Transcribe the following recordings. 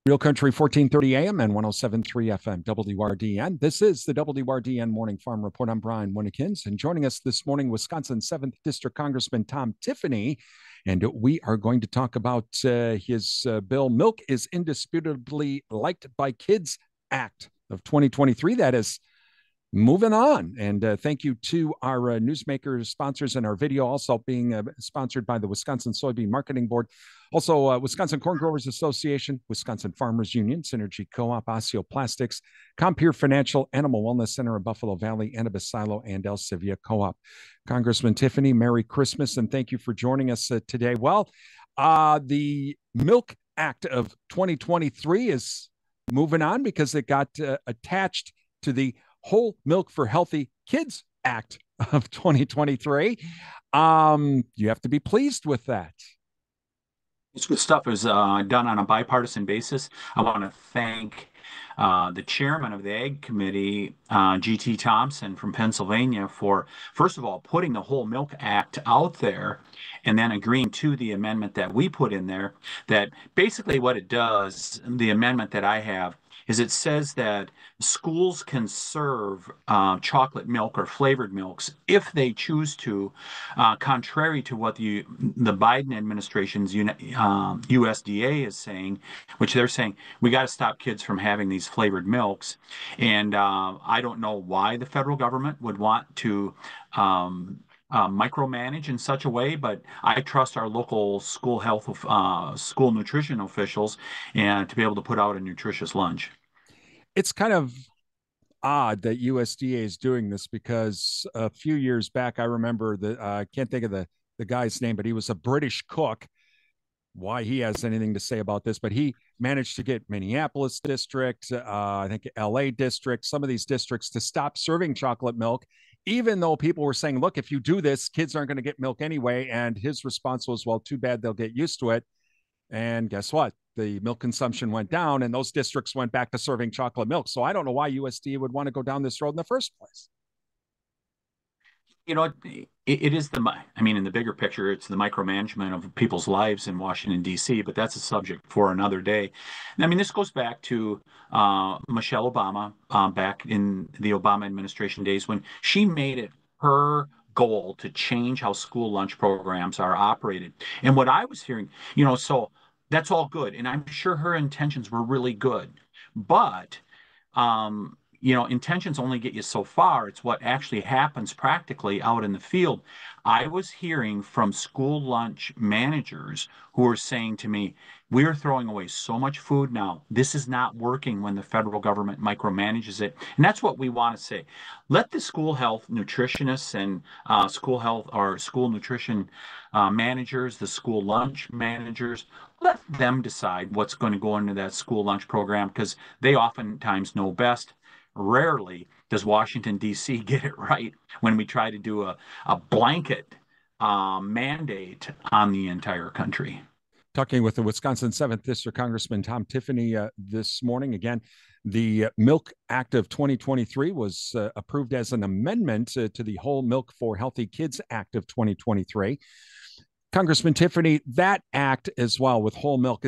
Real Country 1430 AM and 1073 FM WRDN. This is the WRDN Morning Farm Report. I'm Brian Winnekins, and joining us this morning, Wisconsin 7th District Congressman Tom Tiffany. And we are going to talk about his bill, Milk is Indisputably Liked by Kids Act of 2023. That is moving on. And thank you to our newsmakers, sponsors, and our video also being sponsored by the Wisconsin Soybean Marketing Board. Also, Wisconsin Corn Growers Association, Wisconsin Farmers Union, Synergy Co-op, Osteoplastics, Compeer Financial, Animal Wellness Center of Buffalo Valley, Annabis Silo, and Elsivia Co-op. Congressman Tiffany, Merry Christmas, and thank you for joining us today. Well, the Milk Act of 2023 is moving on because it got attached to the Whole Milk for Healthy Kids Act of 2023. You have to be pleased with that. It's good stuff. It was done on a bipartisan basis. I want to thank the chairman of the Ag Committee, G.T. Thompson from Pennsylvania, for, first of all, putting the Whole Milk Act out there and then agreeing to the amendment that we put in there. That basically what it does, the amendment that I have, is it says that schools can serve chocolate milk or flavored milks if they choose to, contrary to what the Biden administration's USDA is saying, which they're saying we got to stop kids from having these flavored milks. And I don't know why the federal government would want to micromanage in such a way, but I trust our local school health, school nutrition officials, and to be able to put out a nutritious lunch. It's kind of odd that USDA is doing this because a few years back, I remember that I can't think of the guy's name, but he was a British cook. Why he has anything to say about this, but he managed to get Minneapolis district, I think LA district, some of these districts to stop serving chocolate milk, even though people were saying, look, if you do this, kids aren't going to get milk anyway. And his response was, well, too bad, they'll get used to it. And guess what? The milk consumption went down and those districts went back to serving chocolate milk. So I don't know why USDA would want to go down this road in the first place. You know, it is I mean, in the bigger picture, it's the micromanagement of people's lives in Washington, D.C., but that's a subject for another day. I mean, this goes back to Michelle Obama back in the Obama administration days when she made it her goal to change how school lunch programs are operated. And what I was hearing, so that's all good. And I'm sure her intentions were really good. But intentions only get you so far. It's what actually happens practically out in the field. I was hearing from school lunch managers who were saying to me, we are throwing away so much food now. This is not working when the federal government micromanages it. And that's what we want to say. Let the school health nutritionists and school health or school nutrition managers, the school lunch managers, let them decide what's going to go into that school lunch program because they oftentimes know best. Rarely does Washington, D.C. get it right when we try to do a blanket mandate on the entire country. Talking with the Wisconsin 7th District Congressman Tom Tiffany this morning. Again, the Milk Act of 2023 was approved as an amendment to the Whole Milk for Healthy Kids Act of 2023. Congressman Tiffany, that act as well with whole milk,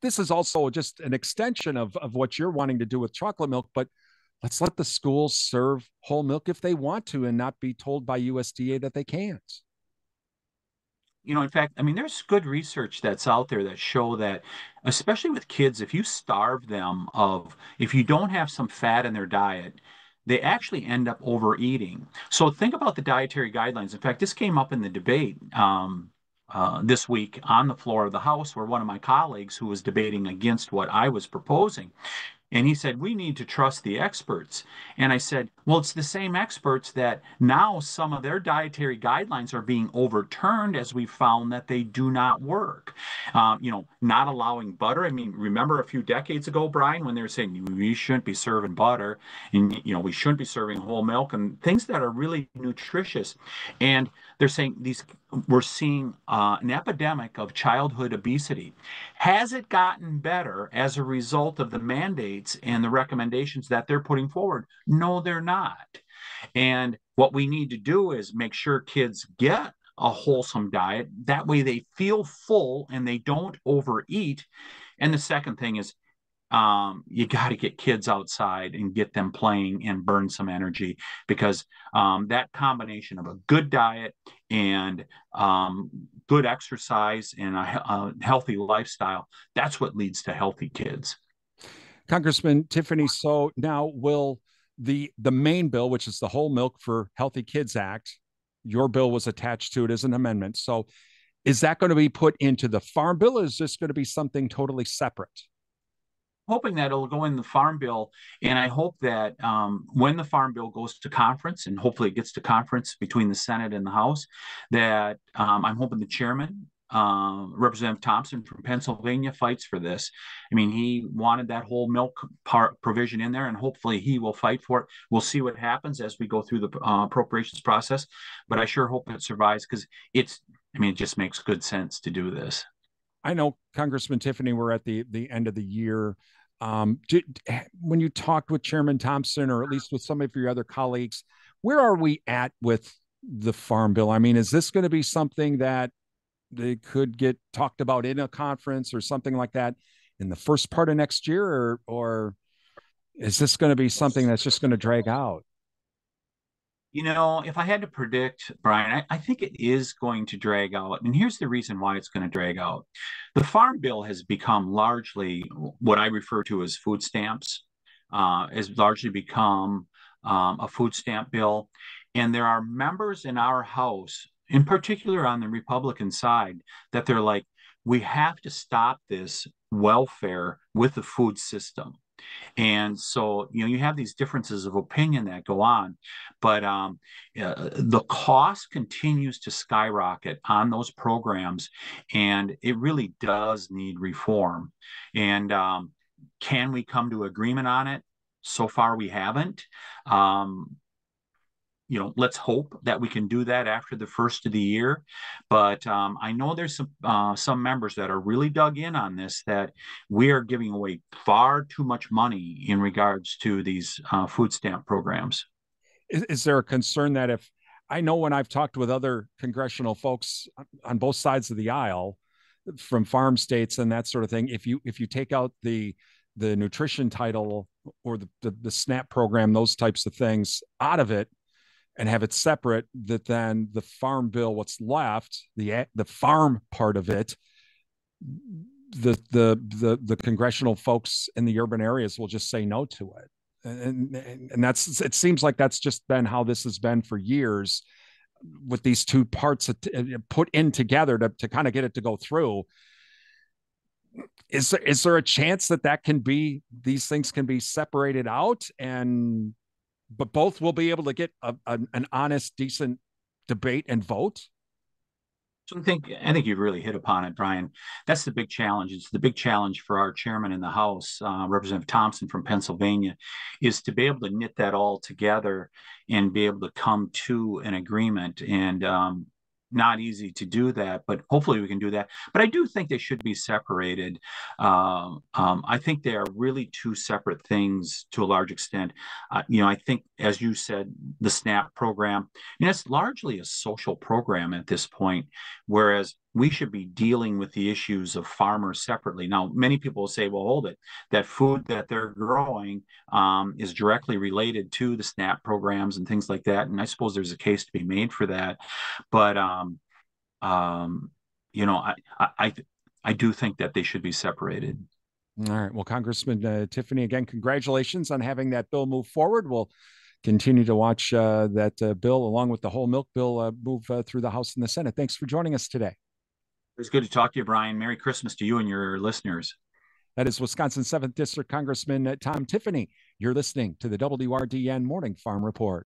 this is also just an extension of what you're wanting to do with chocolate milk, but let's let the schools serve whole milk if they want to and not be told by USDA that they can't. In fact, I mean, there's good research that's out there that show that, especially with kids, if you starve them if you don't have some fat in their diet, they actually end up overeating. So think about the dietary guidelines. In fact, this came up in the debate this week on the floor of the House, where one of my colleagues who was debating against what I was proposing. And he said, we need to trust the experts. And I said, well, it's the same experts that now some of their dietary guidelines are being overturned as we found that they do not work. Not allowing butter. I mean, remember a few decades ago, Brian, when they were saying we shouldn't be serving butter and, we shouldn't be serving whole milk and things that are really nutritious. And they're saying we're seeing an epidemic of childhood obesity. Has it gotten better as a result of the mandates and the recommendations that they're putting forward? No, they're not. And what we need to do is make sure kids get a wholesome diet. That way they feel full and they don't overeat. And the second thing is you got to get kids outside and get them playing and burn some energy, because that combination of a good diet and good exercise and a healthy lifestyle, that's what leads to healthy kids. Congressman Tiffany, so now will the main bill, which is the Whole Milk for Healthy Kids Act, your bill was attached to it as an amendment. So is that going to be put into the farm bill, or is this going to be something totally separate? Hoping that it'll go in the farm bill, and I hope that when the farm bill goes to conference, and hopefully it gets to conference between the Senate and the House, that I'm hoping the chairman, Representative Thompson from Pennsylvania, fights for this. I mean, he wanted that whole milk part provision in there, and hopefully he will fight for it. We'll see what happens as we go through the appropriations process, but I sure hope it survives, because I mean, it just makes good sense to do this. I know, Congressman Tiffany, we're at the end of the year. When you talked with Chairman Thompson, or at least with some of your other colleagues, where are we at with the farm bill? I mean, is this going to be something that they could get talked about in a conference or something like that in the first part of next year, or is this going to be something that's just going to drag out? If I had to predict, Brian, I think it is going to drag out. And here's the reason why it's going to drag out. The Farm Bill has become largely what I refer to as food stamps, has largely become a food stamp bill. And there are members in our House, in particular on the Republican side, that they're like, we have to stop this welfare with the food system. And so, you have these differences of opinion that go on, but the cost continues to skyrocket on those programs, and it really does need reform. And can we come to agreement on it? So far, we haven't. Let's hope that we can do that after the first of the year. But I know there's some members that are really dug in on this, that we are giving away far too much money in regards to these food stamp programs. Is there a concern that if I know when I've talked with other congressional folks on both sides of the aisle from farm states and that sort of thing, if you take out the nutrition title or the SNAP program, those types of things out of it, and have it separate, that then the farm bill, what's left, the farm part of it, the congressional folks in the urban areas will just say no to it. And that's, it seems like that's just been how this has been for years, with these two parts put in together to kind of get it to go through. Is there a chance that can be, these things can be separated out, but both will be able to get an honest, decent debate and vote? So I think you've really hit upon it, Brian. That's the big challenge. It's the big challenge for our chairman in the House, Representative Thompson from Pennsylvania, is to be able to knit that all together and be able to come to an agreement. And not easy to do that, but hopefully we can do that. But I do think they should be separated. I think they are really two separate things to a large extent. I think, as you said, the SNAP program, it's largely a social program at this point, whereas we should be dealing with the issues of farmers separately. Now, many people will say, well, hold it, that food that they're growing is directly related to the SNAP programs and things like that. And I suppose there's a case to be made for that. But, um, I do think that they should be separated. All right. Well, Congressman Tiffany, again, congratulations on having that bill move forward. We'll continue to watch that bill, along with the whole milk bill, move through the House and the Senate. Thanks for joining us today. It was good to talk to you, Brian. Merry Christmas to you and your listeners. That is Wisconsin 7th District Congressman Tom Tiffany. You're listening to the WRDN Morning Farm Report.